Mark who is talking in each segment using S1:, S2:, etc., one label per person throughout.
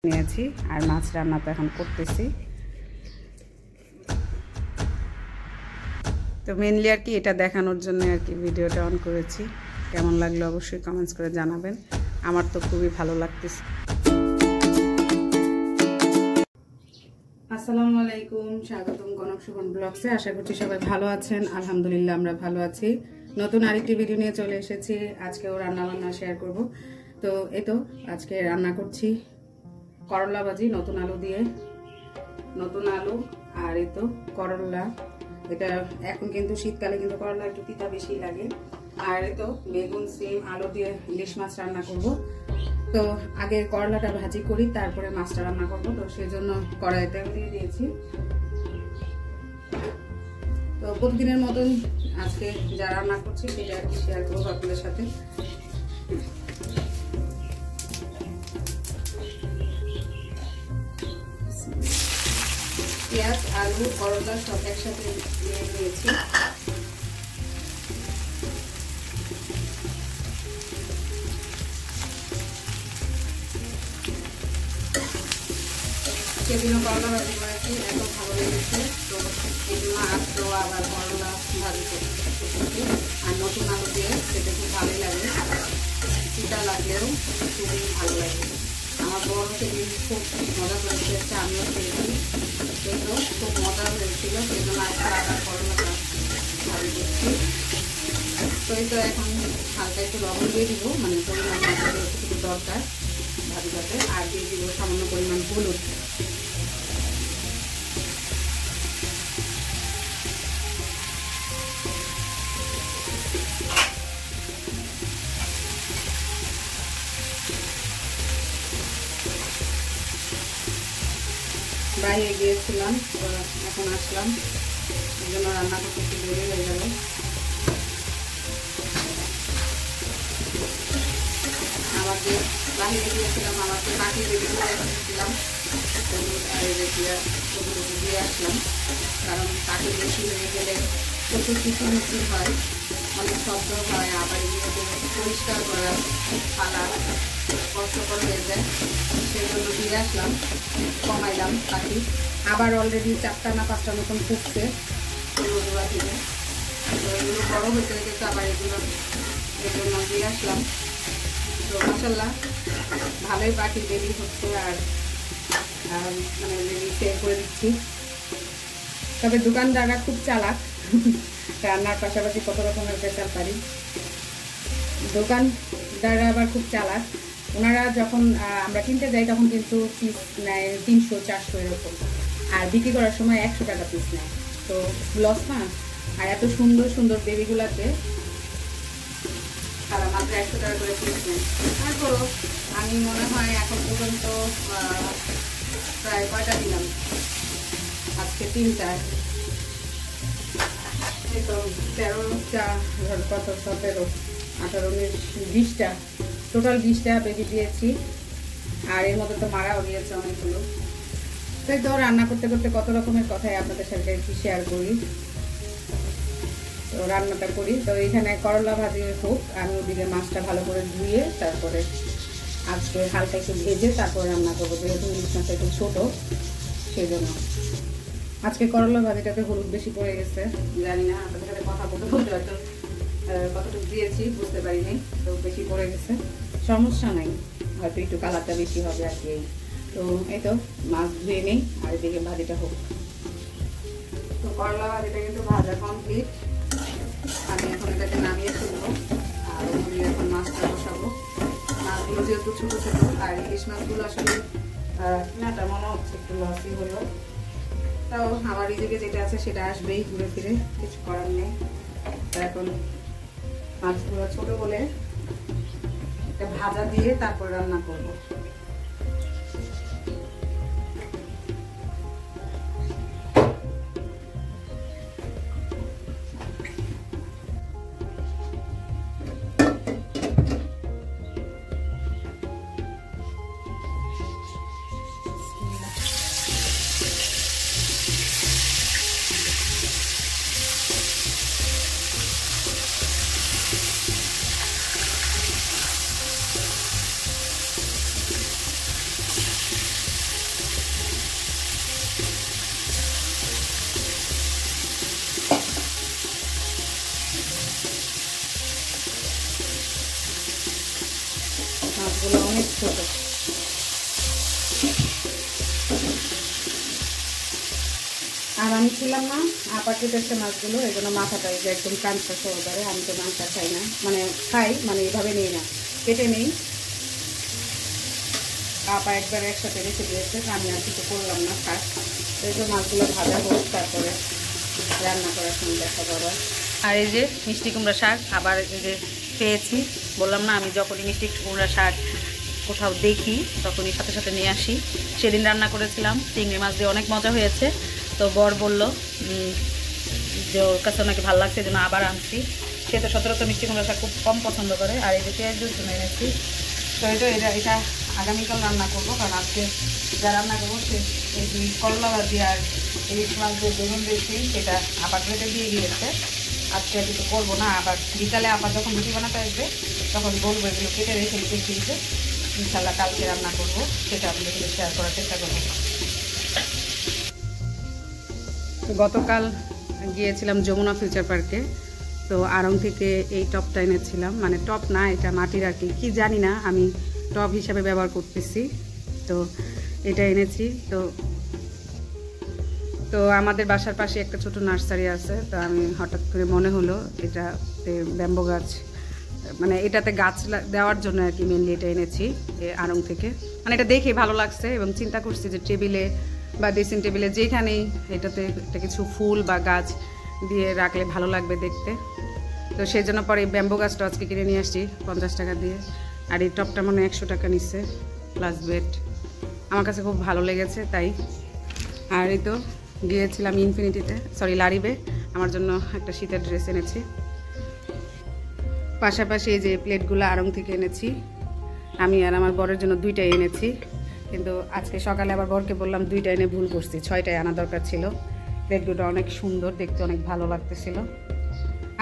S1: নিয়েছি আর মাছ রান্না তো এখন করতেছি। তো মেনলি আর কি এটা দেখানোর জন্য আর কি ভিডিওটা অন করেছি। কেমন লাগলো অবশ্যই কমেন্টস করে জানাবেন। আমার তো খুবই ভালো লাগতেছে। আসসালামু আলাইকুম, স্বাগতম কনক সুমন ব্লগসে। আশা করছি সবাই ভালো আছেন। আলহামদুলিল্লাহ আমরা ভালো আছি। নতুন আরেকটি ভিডিও নিয়ে চলে এসেছি। আজকেও রান্না বান্না শেয়ার করব। তো এই তো আজকে রান্না করছি করলা ভাজি নতুন আলু দিয়ে, নতুন আলু আর এই তো করলা। এটা এখন কিন্তু শীতকালে কিন্তু করলা একটু তিতা বেশি লাগে। আর এই তো বেগুন, সিম, আলু দিয়ে ইলিশ মাছ রান্না করব। তো আগে করলাটা ভাজি করি, তারপরে মাছটা রান্না করব। তো সেজন্য কড়াইতে তেল দিয়ে দিয়েছি। তো প্রতিদিনের মতন আজকে যা রান্না করছি সেটা আর কি শেয়ার করবো আপনাদের সাথে। পেঁয়াজ, আলু, করলা সব একসাথে দিয়ে দিয়েছি। সেদিন করলা ভাজি করেছি, এত ভালো লেগেছে। তো এই জন্য আজকেও আবার করলা ভাজি করছি। আর নতুন আলু দিয়ে সেটা খুব ভালোই লাগে, চিটা লাগলেও খুবই ভালো লাগে। আমার বড় সেদিন খুব মজা করেছে, আমিও খেয়েছি, কিন্তু খুব মজা হয়েছিল। সেই জন্য আজকে আবার করলাটা ভাজি করছি। তো এই তো এখন হালকা একটু লবণ দিয়ে দিব, মানে পরিমাণ যতটুকু দরকার ভাজিটাতে। আর দিয়ে দিব সামান্য পরিমাণ হলুদ। বাইরে গিয়েছিলাম, এখন আসলাম, এই জন্য রান্না করতে একটু দেরি হয়ে গেল। আমাকে বাইরে গিয়েছিলাম, আমাকে মাটি রেডি করে এসেছিলাম, ওগুলো দিয়ে আসলাম। কারণ পাখি বেশি হয়ে গেলে প্রচুর কিচিরমিচির হয়, অনেক শব্দ হয়, আবার এগুলো পরিষ্কার করা ফালা কষ্টকর হয়ে যায়। সেই জন্য দিয়ে আসলাম, কমাইলাম পাখি। আবার অলরেডি 4টা না 5টা মতন ফুটছে এগুলো থেকে। তো এগুলো বড় হতে গেছে, আবার এগুলো এর জন্য দিয়ে আসলাম। তো মাশাআল্লাহ ভালোই পাখি রেডি হচ্ছে। আর মানে রেডি সেল করে দিচ্ছি। তবে দোকানদাররা খুব চালাক, রান্নার পাশাপাশি কত রকমের বেচার পারি। দোকানদাররা আবার খুব চালাক। ওনারা যখন আমরা কিনতে যাই তখন কিন্তু পিস নেয় 300-400 এরকম, আর বিক্রি করার সময় 100 টাকা পিস নেয়। তো লস না। আর এত সুন্দর সুন্দর বেবিগুলাতে তারা মাত্র 100 টাকা করে পিস নেয়। তারপরও আমি মনে হয় এখন পর্যন্ত প্রায় কয়টা দিলাম, আজকে 3টা, এই তো 13টা, কত 17, 18, 19, 20টা, টোটাল 20টা বেবি দিয়েছি। আর এর মধ্যে তো মারাও গিয়েছে অনেকগুলো। তাই তো রান্না করতে করতে কত রকমের কথাই আপনাদের সাথে একটু শেয়ার করি। তো রান্নাটা করি। তো এখানে করলা ভাজি হোক, আমি ওদিকে মাছটা ভালো করে ধুয়ে তারপরে আজকে হালকা একটু ভেজে তারপরে রান্না করবো, যেহেতু ইলিশ মাছটা একটু ছোটো সেই জন্য। আজকে করলা ভাজিটাতে হলুদ বেশি পড়ে গেছে, জানি না, আপনাদের সাথে কথা বলতে বলতে হয়তো কতটুকু দিয়েছি বুঝতে পারিনি। তো বেশি পড়ে গেছে, সমস্যা নাই, হয়তো একটু কালারটা বেশি হবে আর কি। তো এই তো মাছ ধুয়ে নেই আর এদিকে ভাজিটা হোক। তো করলা ভাজিটা কিন্তু ভাজা কমপ্লিট। আমি এখন এটাকে নামিয়ে ফেলবো আর ওখানে এখন মাছটা বসাবো। মাছগুলো যেহেতু ছোটো ছোটো, আর ইলিশ মাছগুলো আসলে নাটা মনে হচ্ছে একটু লসই হলো। তাও আমার এদিকে যেটা আছে সেটা আসবেই ঘুরে ফিরে, কিছু করার নেই। তা এখন মাছগুলো ছোটো বলে একটা ভাজা দিয়ে তারপর রান্না করবো। মতো। আর আমি ছিলাম না, আপা কেটেছে মাছগুলো, এই জন্য মাথাটা এই যে একদম কাঁচা সহকারে। আমি তো মাংসটা খাই না, মানে খাই মানে এইভাবে নিই না, কেটে নেই। আপা একবার একসাথে রেখে দিয়েছে, আমি আর কিছু করলাম না খাস। এই যে মাছগুলো ভাজা হোক, তারপরে রান্না করার সময় দেখা পাবা। আর এই যে মিষ্টি কুমড়া শাক আবার এই যে পেয়েছি। বললাম না, আমি যখনই মিষ্টি কুমড়া শাক কোথাও দেখি তখনই সাথে সাথে নিয়ে আসি। সেদিন রান্না করেছিলাম চিংড়ি মাছ দিয়ে, অনেক মজা হয়েছে। তো বর বলল যে ওর কাছে ওনাকে ভালো লাগছে, যেন আবার আনছি। সে তো সচরাচর মিষ্টি কুমড়া শাক খুব কম পছন্দ করে। আর এই যে পেঁয়াজ রসুন এনেছি। তো এটা আগামীকাল রান্না করবো, কারণ আজকে যা রান্না করবো সে এই যে করলা ভাজি আর ইলিশ মাছ যে বেগুন দিয়েছি সেটা আবার কেটে দিয়ে গিয়েছে। আজকে আর কিছু করবো না, আবার বিকালে আবার যখন রুটি বানাতে আসবে তখন বলবো এগুলো কেটে রেখে দিতে। ইনশাল্লাহ কালকে রান্না করবো, সেটা আপনাদের সাথে শেয়ার করার চেষ্টা করবো। গতকাল গিয়েছিলাম যমুনা ফিউচার পার্কে। তো আড়ং থেকে এই টপটা এনেছিলাম, মানে টপ না, এটা মাটির আর কি জানি না, আমি টপ হিসাবে ব্যবহার করতেছি। তো এটা এনেছি। তো আমাদের বাসার পাশে একটা ছোট নার্সারি আছে। তো আমি হঠাৎ করে মনে হলো এটাতে ব্যাম্বো গাছ, মানে এটাতে গাছ দেওয়ার জন্য আর কি মেনলি এটা এনেছি আড়ং থেকে। মানে এটা দেখে ভালো লাগছে এবং চিন্তা করছি যে টেবিলে বা ড্রেসিং টেবিলে যেখানেই এটাতে একটা কিছু ফুল বা গাছ দিয়ে রাখলে ভালো লাগবে দেখতে। তো সেই জন্য পরে এই ব্যাম্বো গাছটা আজকে কিনে নিয়ে আসছি 50 টাকা দিয়ে। আর এই টপটা মনে 100 টাকা নিচ্ছে প্লাস বেড। আমার কাছে খুব ভালো লেগেছে তাই। আর এই তো গিয়েছিলাম লারিবে, আমার জন্য একটা শীতের ড্রেস এনেছি। পাশাপাশি এই যে প্লেটগুলো আড়ং থেকে এনেছি, আমি আর আমার বরের জন্য 2টাই এনেছি। কিন্তু আজকে সকালে আবার বরকে বললাম 2টা এনে ভুল করছি, 6টাই আনা দরকার ছিল। প্লেটগুলো অনেক সুন্দর দেখতে, অনেক ভালো লাগতেছিল।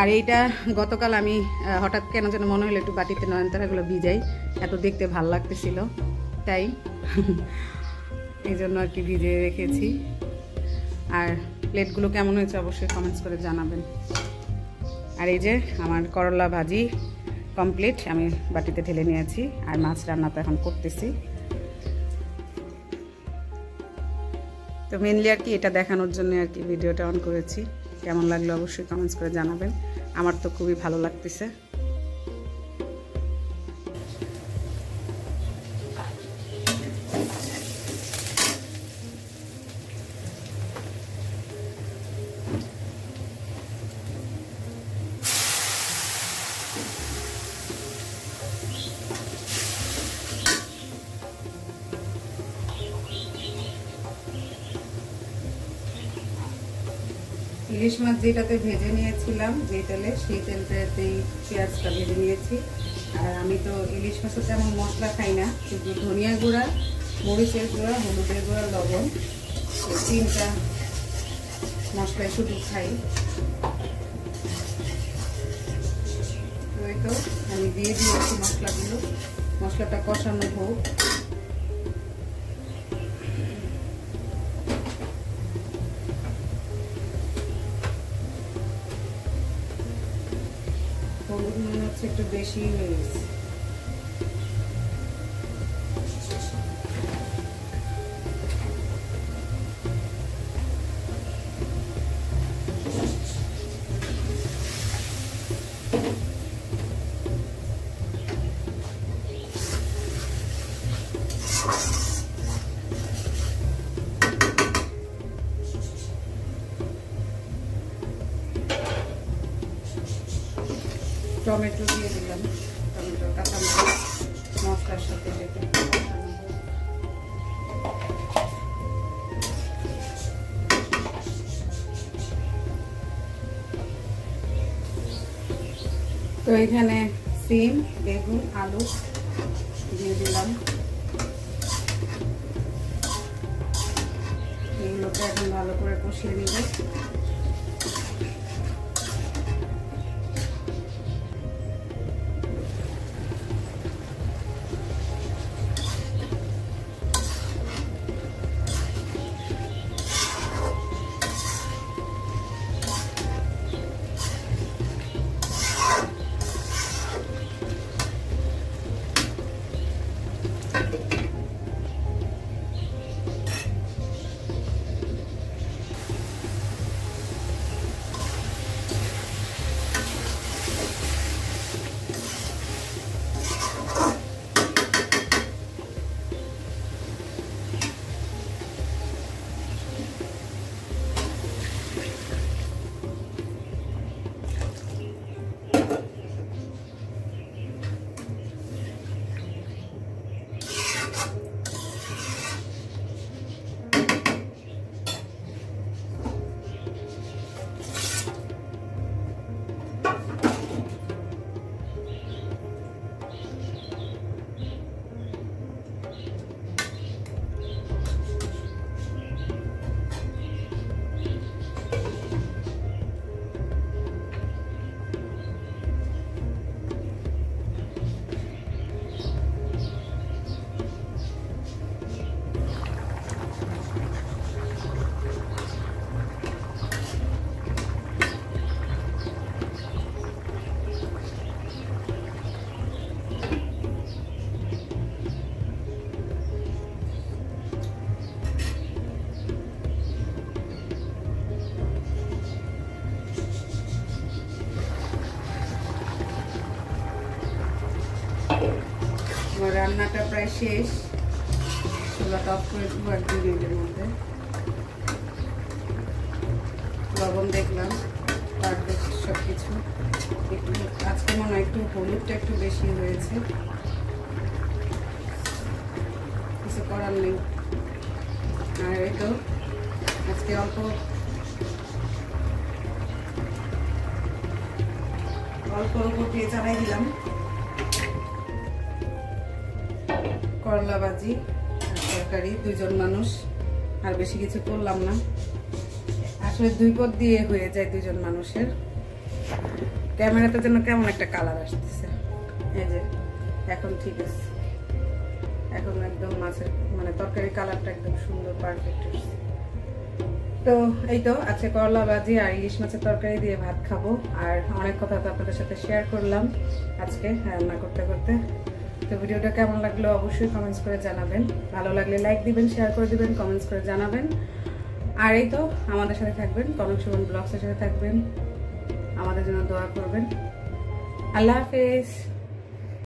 S1: আর এইটা গতকাল আমি হঠাৎ কেন যেন মনে হলো একটু বাটিতে নয়নতারাগুলো ভিজাই, এত দেখতে ভালো লাগতেছিল তাই এই জন্য আর কি ভিজিয়ে রেখেছি। আর প্লেটগুলো কেমন হয়েছে অবশ্যই কমেন্টস করে জানাবেন। আর এই যে আমার করলা ভাজি কমপ্লিট, আমি বাটিতে ঢেলে নিয়েছি। আর মাছ রান্না তো এখন করতেছি। তো মেনলি আর কি এটা দেখানোর জন্য আর কি ভিডিওটা অন করেছি। কেমন লাগলো অবশ্যই কমেন্টস করে জানাবেন। আমার তো খুবই ভালো লাগতেছে। ইলিশ মাছ যেটাতে ভেজে নিয়েছিলাম যে তেলে, সেই তেলটাতেই পেঁয়াজটা ভেজে নিয়েছি। আর আমি তো ইলিশ মাছে তেমন মশলা খাই না, শুধু ধনিয়া গুঁড়া, মরিচের গুঁড়া, হলুদের গুঁড়া, লবণ, এই 3টা মশলাই শুধু খাই। তো আমি দিয়ে দিয়েছি মশলাগুলো, মশলাটা কষানো হোক। হলুদ মনে হচ্ছে একটু বেশি হয়ে গেছে। টমেটো দিয়ে দিলাম, টমেটো কাঁচা মরিচ মশলার সাথে যেতে। তো এখানে সিম, বেগুন, আলু দিয়ে দিলাম। এগুলোকে এখন ভালো করে কষিয়ে নিব। রান্নাটা প্রায় শেষ, চুলাটা অফ করে দেবো 1-2 মিনিটের মধ্যে। লবণ দেখলাম, তারপর সব কিছু একটু, আজকে মনে হয় একটু হলুদটা একটু বেশি হয়েছে, কিছু করার নেই। আর এই তো আজকে অল্প অল্প দিয়ে চালাই দিলাম করলা ভাজি আর তরকারি, 2 জন মানুষ, আর বেশি কিছু করলাম না। আসলে 2 পদ দিয়ে হয়ে যায় 2 জন মানুষের। ক্যামেরাতে যেন কেমন একটা কালার আসতেছে, এই যে এখন ঠিক আছে, এখন একদম মাছের মানে তরকারি কালারটা একদম সুন্দর পারফেক্ট হচ্ছে। তো এই তো আজকে করলা ভাজি আর ইলিশ মাছের তরকারি দিয়ে ভাত খাবো। আর অনেক কথা তো আপনাদের সাথে শেয়ার করলাম আজকে রান্না করতে করতে। তো ভিডিওটা কেমন লাগলো অবশ্যই কমেন্টস করে জানাবেন, ভালো লাগলে লাইক দিবেন, শেয়ার করে দিবেন, কমেন্টস করে জানাবেন। আর এই তো আমাদের সাথে থাকবেন, কনক সুমন ব্লগসের সাথে থাকবেন, আমাদের জন্য দোয়া করবেন। আল্লাহ হাফেজ।